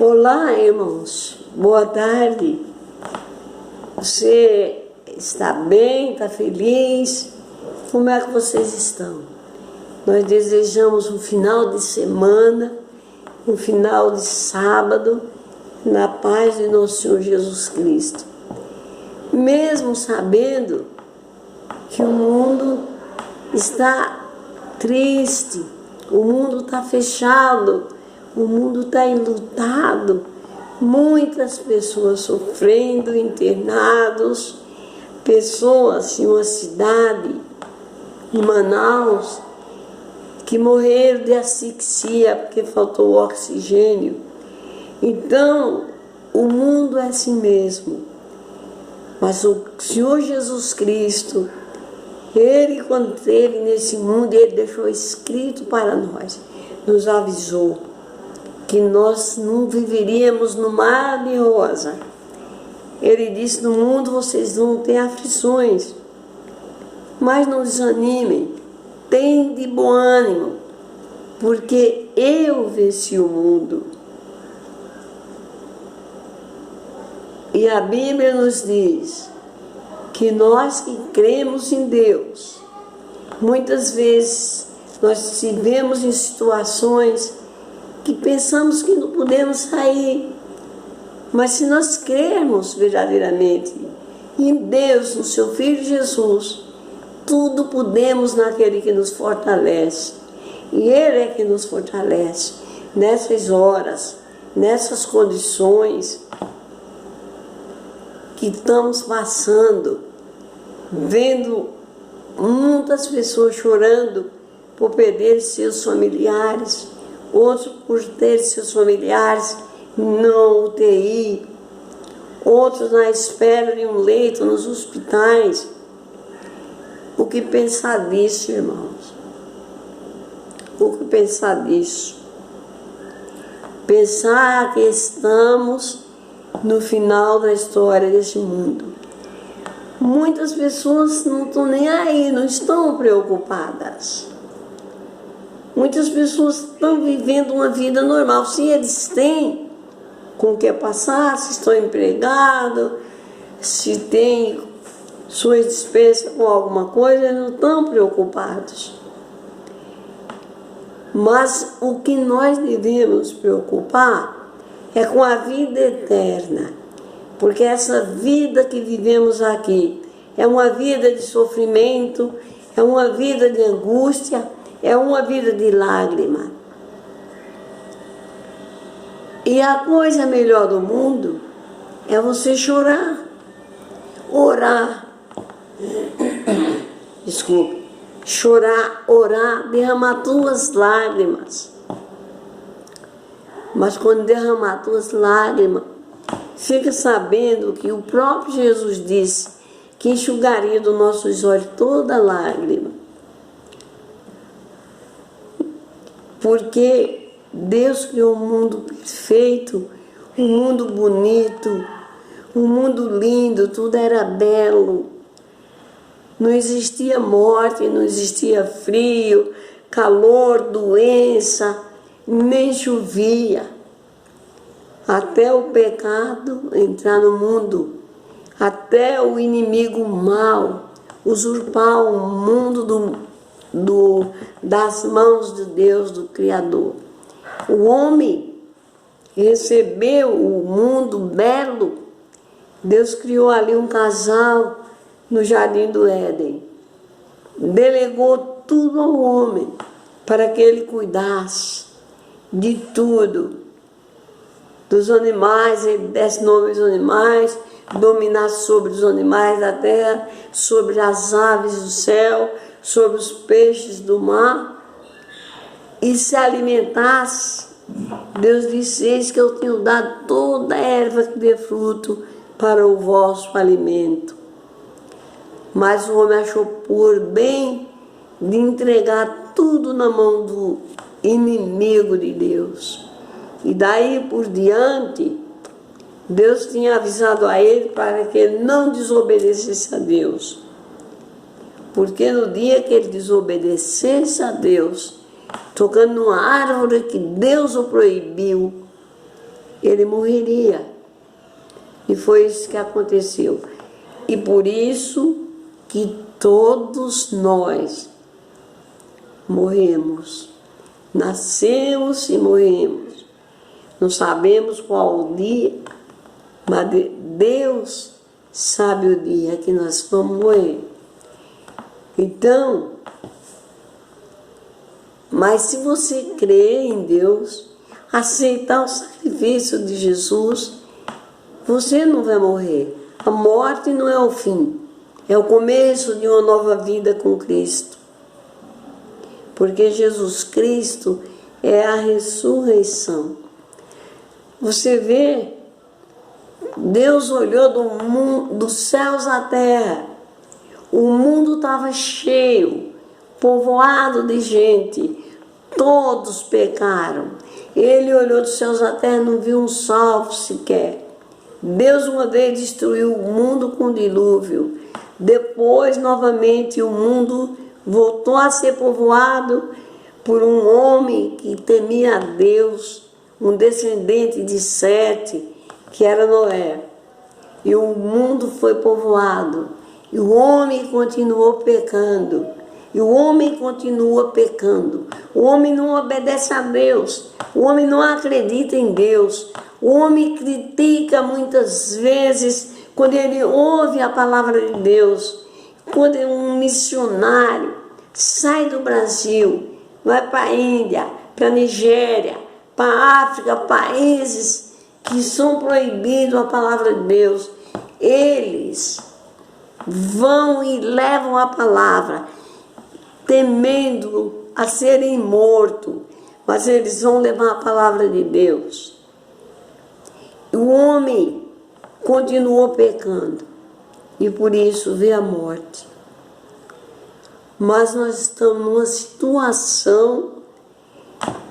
Olá, irmãos. Boa tarde. Você está bem? Está feliz? Como é que vocês estão? Nós desejamos um final de semana, um final de sábado, na paz de nosso Senhor Jesus Cristo. Mesmo sabendo que o mundo está triste, o mundo está fechado, o mundo está enlutado, muitas pessoas sofrendo, internados, pessoas em uma cidade, em Manaus, que morreram de asfixia porque faltou oxigênio. Então, o mundo é assim mesmo. Mas o Senhor Jesus Cristo, Ele quando esteve nesse mundo, Ele deixou escrito para nós, nos avisou que nós não viveríamos no mar de rosa. Ele disse: no mundo vocês vão ter aflições, mas não desanimem, tem de bom ânimo, porque eu venci o mundo. E a Bíblia nos diz que nós que cremos em Deus, muitas vezes nós vivemos em situações que pensamos que não podemos sair, mas se nós crermos verdadeiramente em Deus, no seu Filho Jesus, tudo podemos naquele que nos fortalece. E Ele é que nos fortalece nessas horas, nessas condições que estamos passando, vendo muitas pessoas chorando por perder seus familiares, outros por ter seus familiares na UTI, outros na espera de um leito nos hospitais. O que pensar disso, irmãos? O que pensar disso? Pensar que estamos no final da história desse mundo. Muitas pessoas não estão nem aí, não estão preocupadas. Muitas pessoas estão vivendo uma vida normal. Se eles têm com o que passar, se estão empregados, se têm suas despesas com alguma coisa, eles não estão preocupados. Mas o que nós devemos preocupar é com a vida eterna. Porque essa vida que vivemos aqui é uma vida de sofrimento, é uma vida de angústia, é uma vida de lágrima. E a coisa melhor do mundo é você chorar, orar. Desculpe. Chorar, orar, derramar tuas lágrimas. Mas quando derramar tuas lágrimas, fica sabendo que o próprio Jesus disse que enxugaria dos nossos olhos toda lágrima. Porque Deus criou um mundo perfeito, um mundo bonito, um mundo lindo, tudo era belo. Não existia morte, não existia frio, calor, doença, nem chovia. Até o pecado entrar no mundo, até o inimigo mau usurpar o mundo das mãos de Deus, do Criador. O homem recebeu o mundo belo. Deus criou ali um casal no jardim do Éden. Delegou tudo ao homem para que ele cuidasse de tudo. Dos animais, ele desse nome aos animais, dominasse sobre os animais da terra, sobre as aves do céu, sobre os peixes do mar, e se alimentasse. Deus disse: eis que eu tenho dado toda a erva que dê fruto para o vosso alimento. Mas o homem achou por bem de entregar tudo na mão do inimigo de Deus. E daí por diante, Deus tinha avisado a ele para que ele não desobedecesse a Deus. Porque no dia que ele desobedecesse a Deus, tocando numa árvore que Deus o proibiu, ele morreria. E foi isso que aconteceu. E por isso que todos nós morremos. Nascemos e morremos. Não sabemos qual o dia, mas Deus sabe o dia que nós vamos morrer. Então, mas se você crer em Deus, aceitar o sacrifício de Jesus, você não vai morrer. A morte não é o fim, é o começo de uma nova vida com Cristo. Porque Jesus Cristo é a ressurreição. Você vê, Deus olhou dos céus à terra. O mundo estava cheio, povoado de gente. Todos pecaram. Ele olhou dos céus à terra e não viu um salvo sequer. Deus uma vez destruiu o mundo com dilúvio. Depois, novamente, o mundo voltou a ser povoado por um homem que temia a Deus, um descendente de Sete, que era Noé. E o mundo foi povoado. E o homem continuou pecando. E o homem continua pecando. O homem não obedece a Deus. O homem não acredita em Deus. O homem critica muitas vezes quando ele ouve a palavra de Deus. Quando um missionário sai do Brasil, vai para a Índia, para a Nigéria, para a África, países que são proibidos a palavra de Deus, eles vão e levam a palavra, temendo a serem mortos, mas eles vão levar a palavra de Deus. O homem continuou pecando e por isso veio a morte. Mas nós estamos numa situação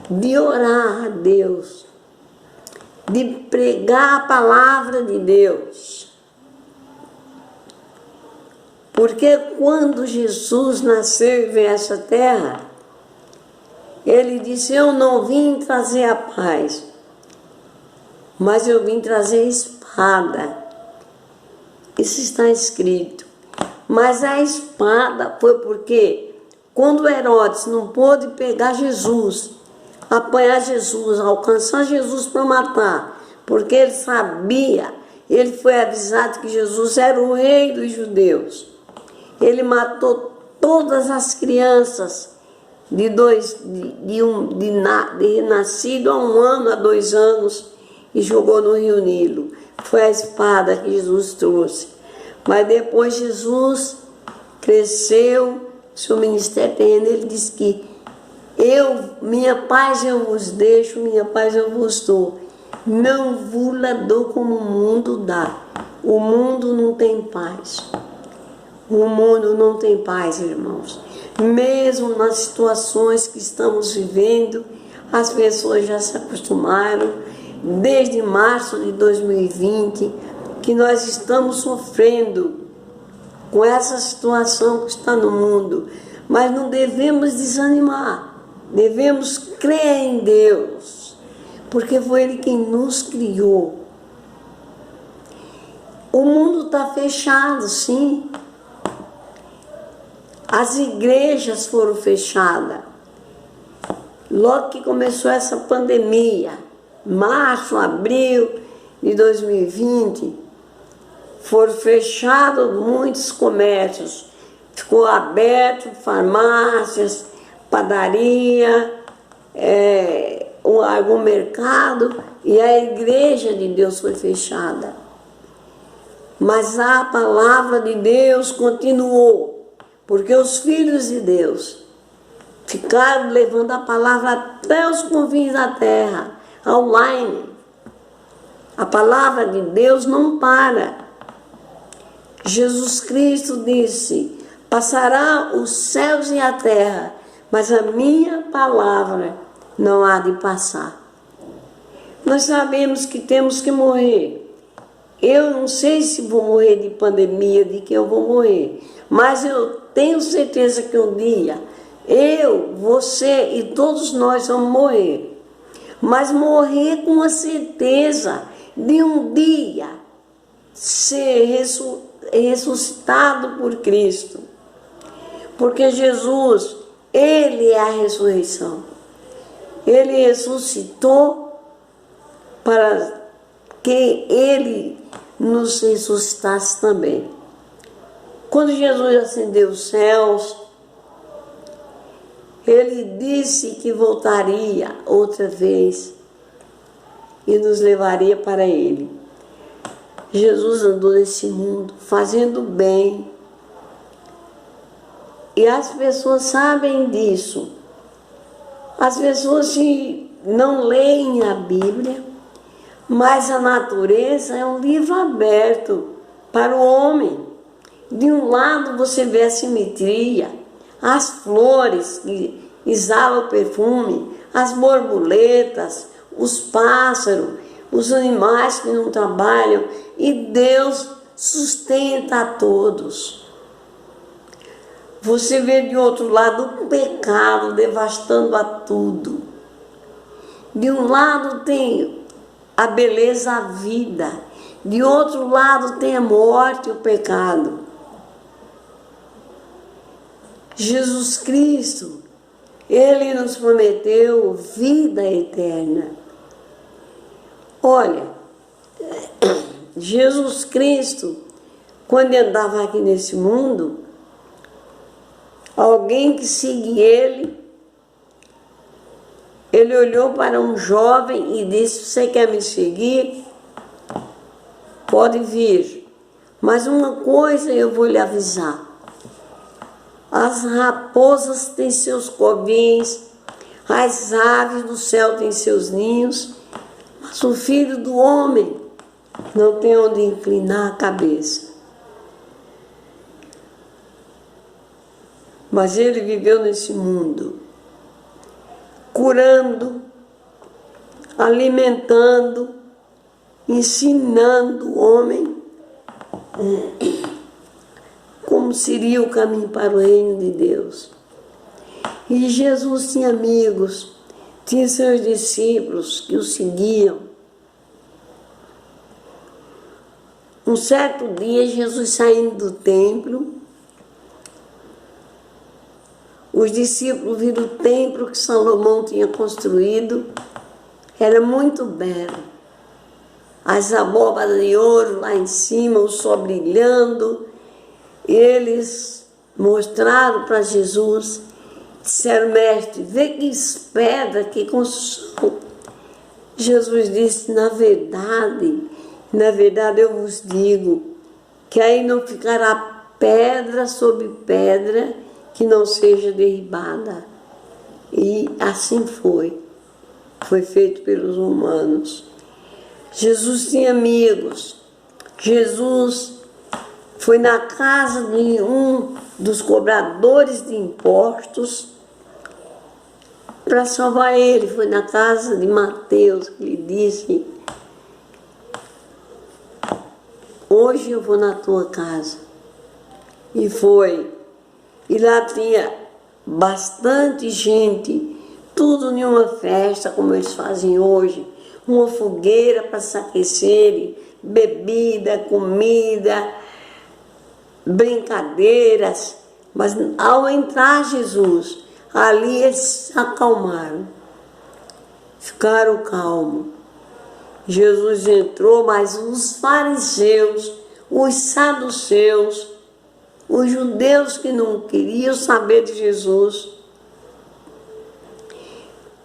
de orar a Deus, de pregar a palavra de Deus. Porque quando Jesus nasceu e veio a essa terra, ele disse: eu não vim trazer a paz, mas eu vim trazer espada. Isso está escrito. Mas a espada foi porque quando Herodes não pôde pegar Jesus, apanhar Jesus, alcançar Jesus para matar, porque ele sabia, ele foi avisado que Jesus era o rei dos judeus. Ele matou todas as crianças de nascido há 1 ano, há 2 anos, e jogou no Rio Nilo. Foi a espada que Jesus trouxe. Mas depois Jesus cresceu, seu ministério terreno, ele disse que minha paz eu vos deixo, minha paz eu vos dou. Não vos la dou como o mundo dá. O mundo não tem paz. O mundo não tem paz, irmãos. Mesmo nas situações que estamos vivendo, as pessoas já se acostumaram, desde março de 2020, que nós estamos sofrendo com essa situação que está no mundo. Mas não devemos desanimar, devemos crer em Deus, porque foi Ele quem nos criou. O mundo está fechado, sim. As igrejas foram fechadas. Logo que começou essa pandemia, março, abril de 2020, foram fechados muitos comércios. Ficou aberto farmácias, padaria, algum mercado, e a igreja de Deus foi fechada. Mas a palavra de Deus continuou, porque os filhos de Deus ficaram levando a palavra até os confins da terra, online. A palavra de Deus não para. Jesus Cristo disse: passará os céus e a terra, mas a minha palavra não há de passar. Nós sabemos que temos que morrer. Eu não sei se vou morrer de pandemia, de que eu vou morrer, mas eu tenho certeza que um dia eu, você e todos nós vamos morrer. mas morrer com a certeza de um dia ser ressuscitado por Cristo. Porque Jesus, Ele é a ressurreição. Ele ressuscitou para que Ele nos ressuscitasse também. Quando Jesus ascendeu os céus, Ele disse que voltaria outra vez e nos levaria para Ele. Jesus andou nesse mundo fazendo bem. E as pessoas sabem disso. As pessoas não leem a Bíblia, mas a natureza é um livro aberto para o homem. De um lado você vê a simetria, as flores que exalam perfume, as borboletas, os pássaros, os animais que não trabalham, e Deus sustenta a todos. Você vê de outro lado o pecado devastando a tudo. De um lado tem a beleza, a vida. De outro lado tem a morte e o pecado. Jesus Cristo, Ele nos prometeu vida eterna. Olha, Jesus Cristo, quando andava aqui nesse mundo, alguém que seguia ele olhou para um jovem e disse: você quer me seguir? Pode vir. Mas uma coisa eu vou lhe avisar. As raposas têm seus covis, as aves do céu têm seus ninhos, mas o Filho do Homem não tem onde inclinar a cabeça. Mas Ele viveu nesse mundo, curando, alimentando, ensinando o homem como seria o caminho para o reino de Deus. E Jesus tinha amigos, tinha seus discípulos que o seguiam. Um certo dia, Jesus saindo do templo, os discípulos viram o templo que Salomão tinha construído, era muito belo. As abóbadas de ouro lá em cima, o sol brilhando. Eles mostraram para Jesus, disseram: mestre, vê que pedra, que construção. Jesus disse: na verdade eu vos digo, que aí não ficará pedra sobre pedra que não seja derribada. E assim foi feito pelos humanos. Jesus tinha amigos. Jesus foi na casa de um dos cobradores de impostos para salvar ele. Foi na casa de Mateus, que lhe disse: hoje eu vou na tua casa. E foi. E lá tinha bastante gente, tudo em uma festa, como eles fazem hoje. Uma fogueira para se aquecerem, bebida, comida, brincadeiras. Mas ao entrar Jesus, ali eles se acalmaram, ficaram calmos. Jesus entrou, mas os fariseus, os saduceus, os judeus que não queriam saber de Jesus,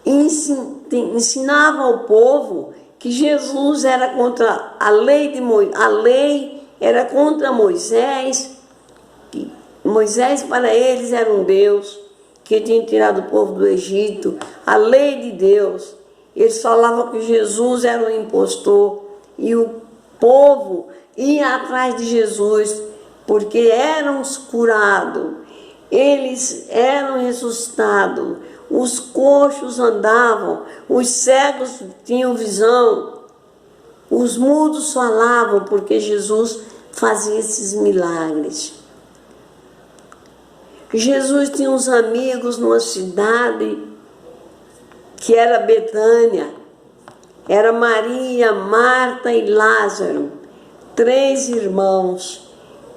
ensinavam ao povo que Jesus era contra a lei de Moisés. A lei era contra Moisés. Moisés para eles era um Deus que tinha tirado o povo do Egito. A lei de Deus. Eles falavam que Jesus era um impostor e o povo ia atrás de Jesus porque eram curados, eles eram ressuscitados, os coxos andavam, os cegos tinham visão, os mudos falavam porque Jesus fazia esses milagres. Jesus tinha uns amigos numa cidade que era Betânia, Era Maria, Marta e Lázaro, 3 irmãos.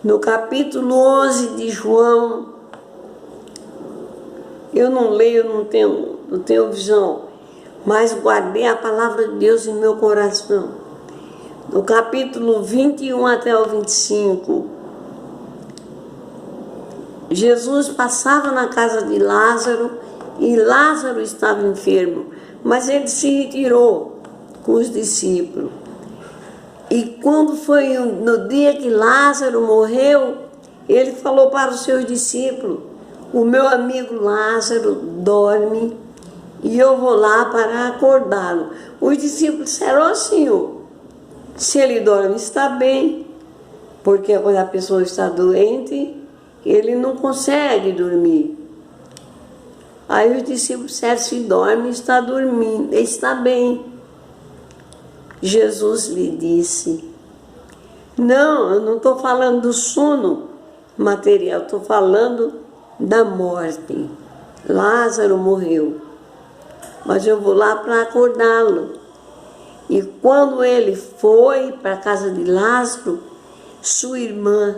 No capítulo 11 de João, eu não leio, não tenho visão, mas guardei a palavra de Deus em meu coração. No capítulo 21 até o 25, Jesus passava na casa de Lázaro e Lázaro estava enfermo, mas ele se retirou com os discípulos. E quando foi no dia que Lázaro morreu, ele falou para os seus discípulos: o meu amigo Lázaro dorme e eu vou lá para acordá-lo. Os discípulos disseram: ó Senhor, se ele dorme está bem, porque quando a pessoa está doente, ele não consegue dormir. Aí os discípulos disseram: se dorme, está dormindo, está bem. Jesus lhe disse: não, eu não estou falando do sono material, estou falando da morte. Lázaro morreu, mas eu vou lá para acordá-lo. E quando ele foi para a casa de Lázaro, sua irmã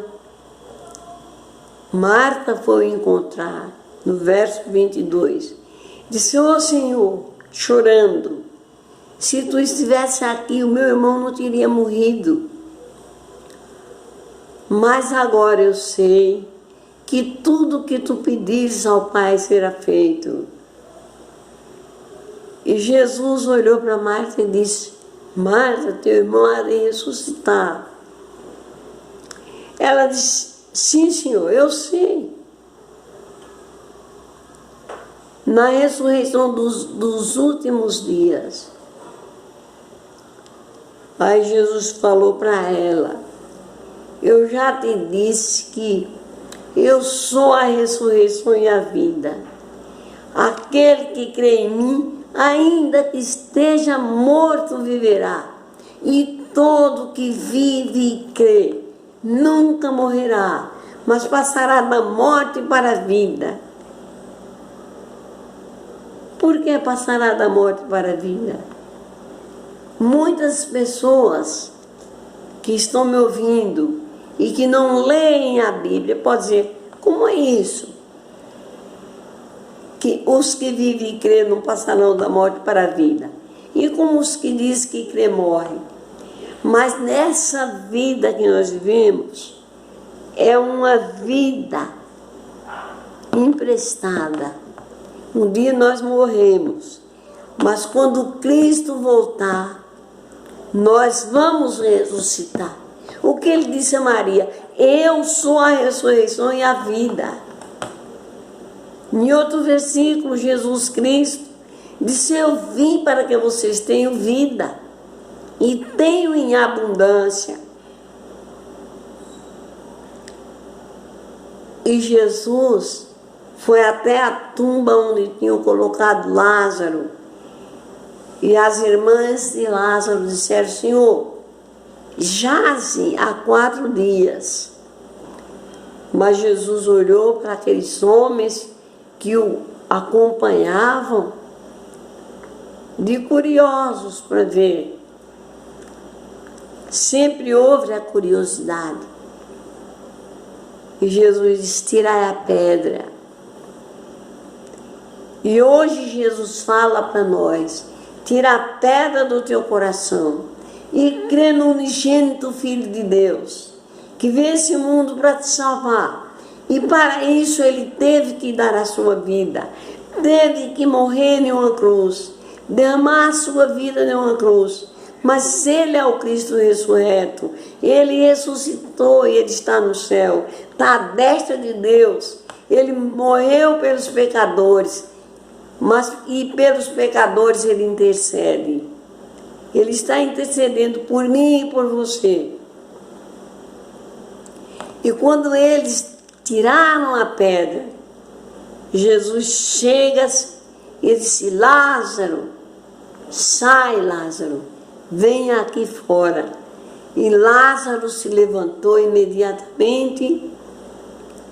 Marta foi encontrar, no verso 22. Disse: ó Senhor, chorando, se tu estivesse aqui, o meu irmão não teria morrido. Mas agora eu sei que tudo que tu pedires ao Pai será feito. E Jesus olhou para Marta e disse: Marta, teu irmão há de ressuscitar. Ela disse: sim, Senhor, eu sei. Na ressurreição dos últimos dias. Aí Jesus falou para ela: eu já te disse que eu sou a ressurreição e a vida. Aquele que crê em mim, ainda que esteja morto, viverá. E todo que vive e crê nunca morrerá, mas passará da morte para a vida. Por que passará da morte para a vida? Muitas pessoas que estão me ouvindo e que não leem a Bíblia podem dizer: como é isso? Que os que vivem e crêem não passarão da morte para a vida. E como os que dizem que crê morrem. Mas nessa vida que nós vivemos, é uma vida emprestada. Um dia nós morremos, mas quando Cristo voltar, nós vamos ressuscitar. O que ele disse a Maria: eu sou a ressurreição e a vida. Em outro versículo, Jesus Cristo disse: eu vim para que vocês tenham vida e tenham em abundância. E Jesus foi até a tumba onde tinham colocado Lázaro. E as irmãs de Lázaro disseram: Senhor, jaze há 4 dias. Mas Jesus olhou para aqueles homens que o acompanhavam, de curiosos para ver. Sempre houve a curiosidade. E Jesus disse: tirai a pedra. E hoje Jesus fala para nós: tira a pedra do teu coração e crê no unigênito Filho de Deus, que veio esse mundo para te salvar. E para isso ele teve que dar a sua vida, teve que morrer em uma cruz, derramar a sua vida em uma cruz. Mas ele é o Cristo ressurreto, ele ressuscitou e ele está no céu, está à destra de Deus. Ele morreu pelos pecadores, e pelos pecadores ele intercede. Ele está intercedendo por mim e por você. E quando eles tiraram a pedra, Jesus chega e disse: Lázaro, sai, Lázaro, venha aqui fora. E Lázaro se levantou imediatamente.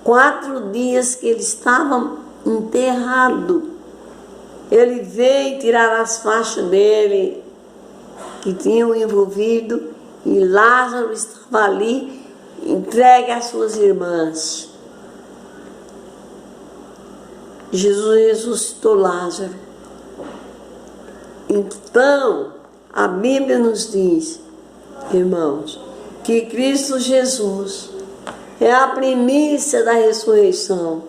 4 dias que ele estava enterrado, ele veio tirar as faixas dele que tinham envolvido, e Lázaro estava ali entregue às suas irmãs. Jesus ressuscitou Lázaro. Então, a Bíblia nos diz, irmãos, que Cristo Jesus é a primícia da ressurreição.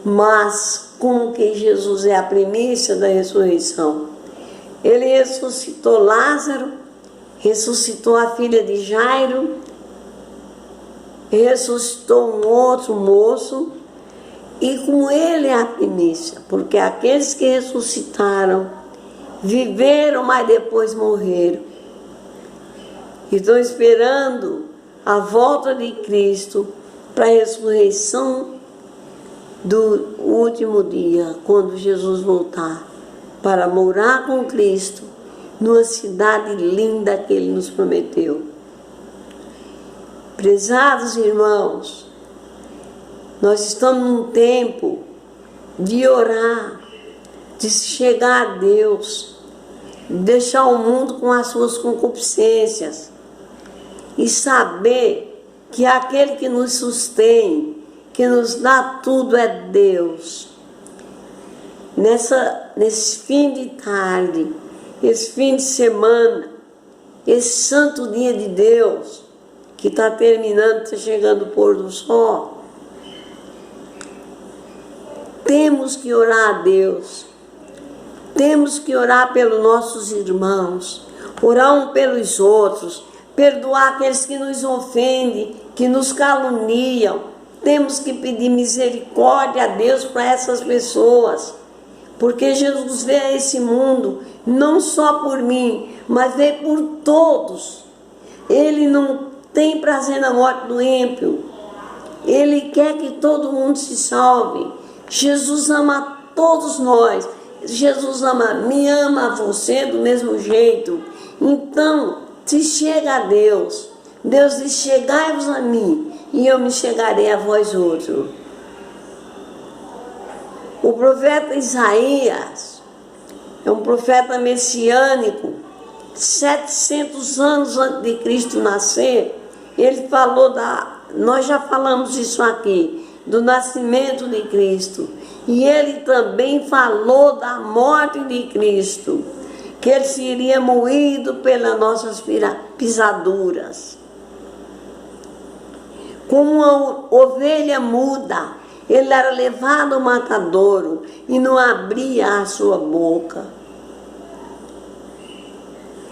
Mas como que Jesus é a primícia da ressurreição? Ele ressuscitou Lázaro, ressuscitou a filha de Jairo, ressuscitou um outro moço, e com ele é a primícia, porque aqueles que ressuscitaram viveram, mas depois morreram. E estão esperando a volta de Cristo para a ressurreição do último dia, quando Jesus voltar para morar com Cristo numa cidade linda que Ele nos prometeu. Prezados irmãos, nós estamos num tempo de orar, de chegar a Deus, de deixar o mundo com as suas concupiscências e saber que aquele que nos sustém, que nos dá tudo é Deus. Nesse fim de tarde, esse fim de semana, esse santo dia de Deus, que está terminando, está chegando o pôr do sol, temos que orar a Deus, temos que orar pelos nossos irmãos, orar uns pelos outros, perdoar aqueles que nos ofendem, que nos caluniam. Temos que pedir misericórdia a Deus para essas pessoas, porque Jesus veio a esse mundo não só por mim, mas veio por todos. Ele não tem prazer na morte do ímpio, Ele quer que todo mundo se salve. Jesus ama todos nós, Jesus me ama você do mesmo jeito. Então, se chega a Deus, Deus diz: chegai-vos a mim, e eu me chegarei a vós outros. O profeta Isaías é um profeta messiânico. 700 anos antes de Cristo nascer, ele falou nós já falamos isso aqui, do nascimento de Cristo. E ele também falou da morte de Cristo, que ele seria moído pelas nossas pisaduras. Como uma ovelha muda, ele era levado ao matadouro e não abria a sua boca.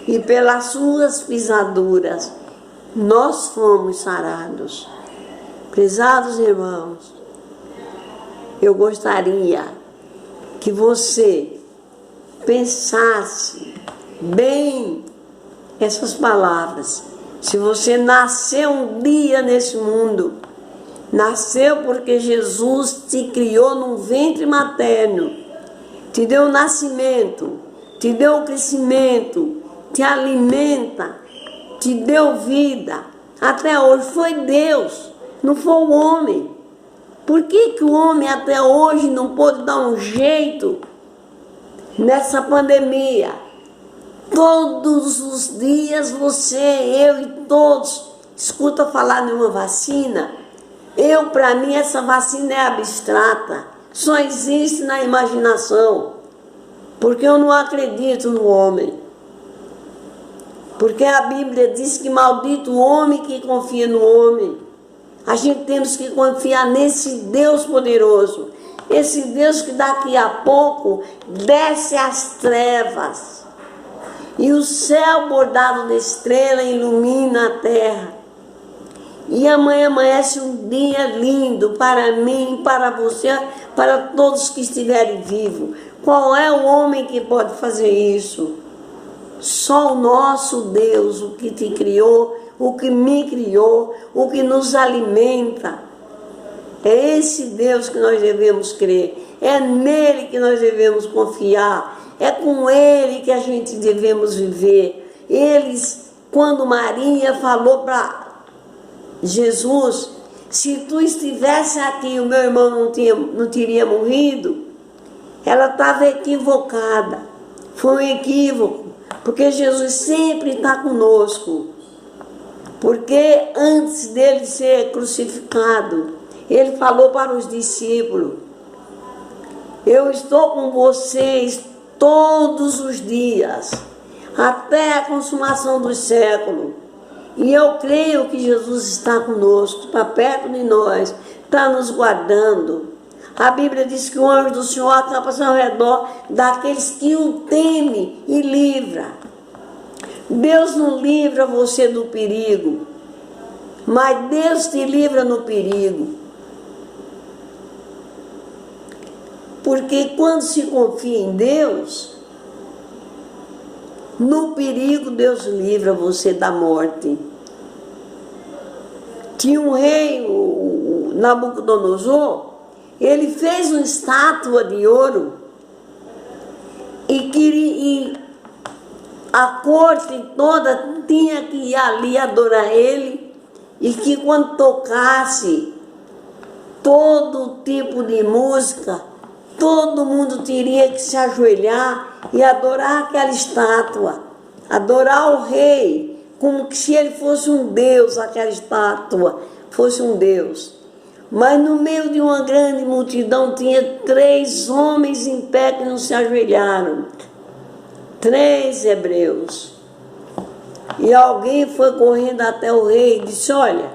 E pelas suas pisaduras nós fomos sarados. Prezados irmãos, eu gostaria que você pensasse bem essas palavras. Se você nasceu um dia nesse mundo, nasceu porque Jesus te criou num ventre materno, te deu o nascimento, te deu o crescimento, te alimenta, te deu vida. Até hoje foi Deus, não foi o homem. Por que o homem até hoje não pôde dar um jeito nessa pandemia? Todos os dias você, eu e todos escuta falar de uma vacina. Para mim, essa vacina é abstrata, só existe na imaginação, porque eu não acredito no homem. Porque a Bíblia diz que maldito o homem que confia no homem. A gente temos que confiar nesse Deus poderoso, esse Deus que daqui a pouco desce as trevas e o céu bordado de estrela ilumina a terra. E amanhã amanhece um dia lindo para mim, para você, para todos que estiverem vivos. Qual é o homem que pode fazer isso? Só o nosso Deus, o que te criou, o que me criou, o que nos alimenta. É esse Deus que nós devemos crer, é nele que nós devemos confiar, é com ele que a gente devemos viver. Quando Maria falou para Jesus: se tu estivesse aqui, o meu irmão não teria morrido, ela estava equivocada. Foi um equívoco, Porque Jesus sempre está conosco. Porque antes dele ser crucificado, ele falou para os discípulos: eu estou com vocês todos os dias, até a consumação dos séculos. E eu creio que Jesus está conosco, está perto de nós, está nos guardando. A Bíblia diz que o anjo do Senhor acampa-se ao redor daqueles que o temem e livra. Deus não livra você do perigo, mas Deus te livra no perigo. Porque quando se confia em Deus, no perigo Deus livra você da morte. Tinha um rei, o Nabucodonosor, ele fez uma estátua de ouro e a corte toda tinha que ir ali adorar ele, e que quando tocasse todo tipo de música, todo mundo teria que se ajoelhar e adorar aquela estátua, adorar o rei, como se ele fosse um deus, aquela estátua fosse um deus. Mas no meio de uma grande multidão tinha 3 homens em pé que não se ajoelharam, 3 hebreus. E alguém foi correndo até o rei e disse: olha,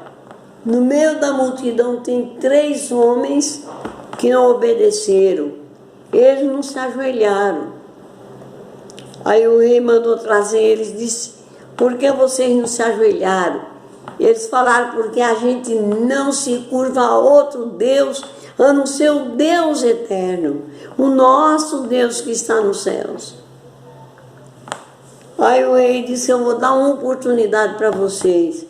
no meio da multidão tem 3 homens que não obedeceram, eles não se ajoelharam. Aí o rei mandou trazer eles e disse: por que vocês não se ajoelharam? Eles falaram: porque a gente não se curva a outro Deus, a não ser o Deus eterno, o nosso Deus que está nos céus. Aí o rei disse: eu vou dar uma oportunidade para vocês,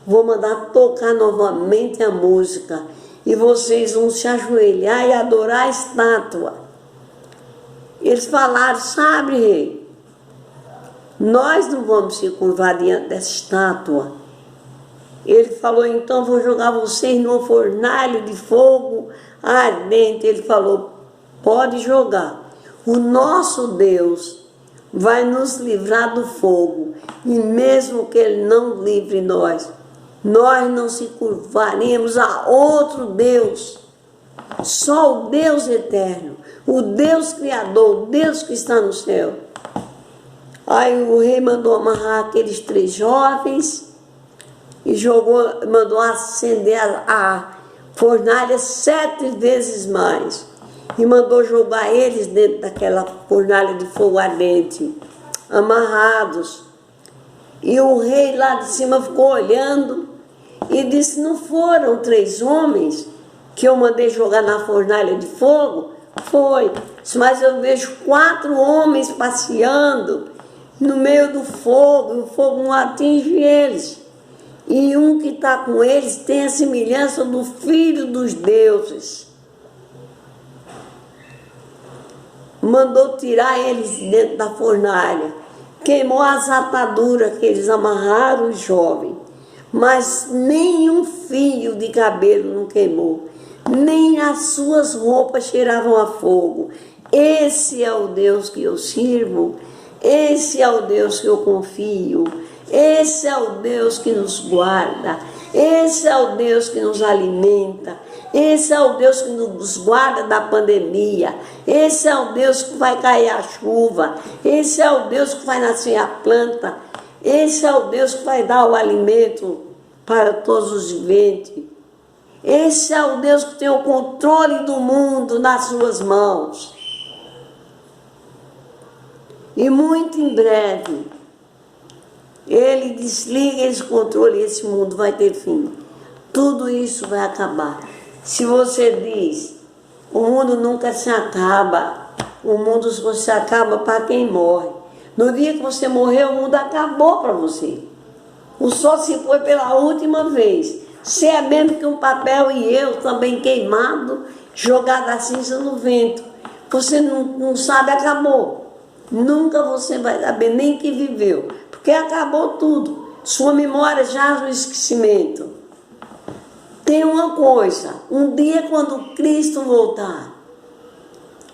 vou mandar tocar novamente a música, e vocês vão se ajoelhar e adorar a estátua. Eles falaram: sabe, rei, nós não vamos se curvar diante dessa estátua. Ele falou: então vou jogar vocês numa fornalha de fogo ardente. Ele falou: pode jogar, o nosso Deus vai nos livrar do fogo, e mesmo que ele não livre nós, nós não se curvaremos a outro Deus, só o Deus eterno, o Deus criador, o Deus que está no céu. Aí o rei mandou amarrar aqueles 3 jovens e mandou acender a fornalha 7 vezes mais, e mandou jogar eles dentro daquela fornalha de fogo ardente, amarrados. E o rei lá de cima ficou olhando e disse: não foram 3 homens que eu mandei jogar na fornalha de fogo? Foi, mas eu vejo 4 homens passeando no meio do fogo, e o fogo não atinge eles. E um que está com eles tem a semelhança do Filho dos Deuses. Mandou tirar eles dentro da fornalha, queimou as ataduras que eles amarraram os jovens, mas nenhum fio de cabelo não queimou, nem as suas roupas cheiravam a fogo. Esse é o Deus que eu sirvo, esse é o Deus que eu confio, esse é o Deus que nos guarda, esse é o Deus que nos alimenta, esse é o Deus que nos guarda da pandemia, esse é o Deus que vai cair a chuva, esse é o Deus que vai nascer a planta, esse é o Deus que vai dar o alimento para todos os viventes. Esse é o Deus que tem o controle do mundo nas suas mãos. E muito em breve, ele desliga esse controle e esse mundo vai ter fim. Tudo isso vai acabar. Se você diz: o mundo nunca se acaba, o mundo só se acaba para quem morre. No dia que você morrer, o mundo acabou para você. O sol se foi pela última vez. Você é mesmo que um papel, e eu também queimado, jogado a cinza no vento. Você não sabe, acabou. Nunca você vai saber nem que viveu, porque acabou tudo. Sua memória jaz no esquecimento. Tem uma coisa: um dia, quando Cristo voltar,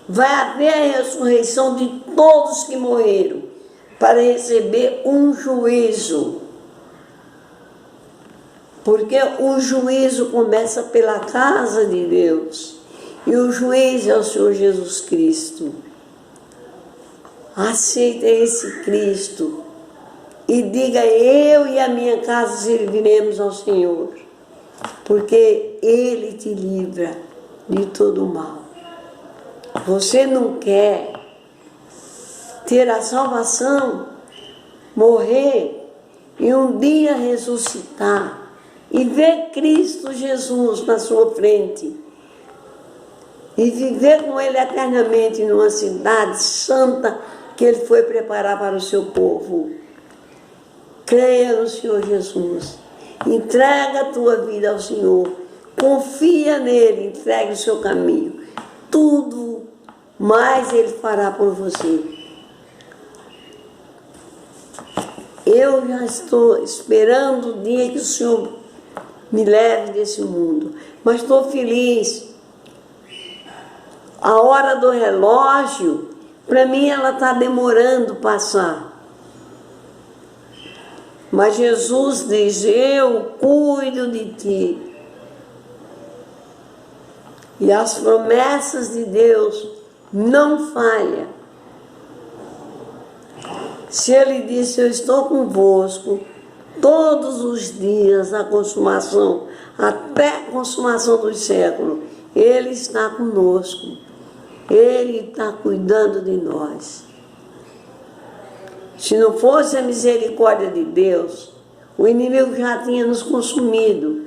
vai haver a ressurreição de todos que morreram, para receber um juízo. Porque o juízo começa pela casa de Deus. E o juiz é o Senhor Jesus Cristo. Aceita esse Cristo e diga: eu e a minha casa serviremos ao Senhor, porque Ele te livra de todo o mal. Você não quer ter a salvação, morrer e um dia ressuscitar e ver Cristo Jesus na sua frente e viver com Ele eternamente numa cidade santa que Ele foi preparar para o seu povo? Creia no Senhor Jesus, entrega a tua vida ao Senhor, confia nele, entregue o seu caminho, tudo mais Ele fará por você. Eu já estou esperando o dia que o Senhor me leve desse mundo, mas estou feliz. A hora do relógio, para mim, ela está demorando passar. Mas Jesus diz: eu cuido de ti. E as promessas de Deus não falham. Se Ele disse: eu estou convosco todos os dias da consumação, até a consumação dos séculos, Ele está conosco. Ele está cuidando de nós. Se não fosse a misericórdia de Deus, o inimigo já tinha nos consumido.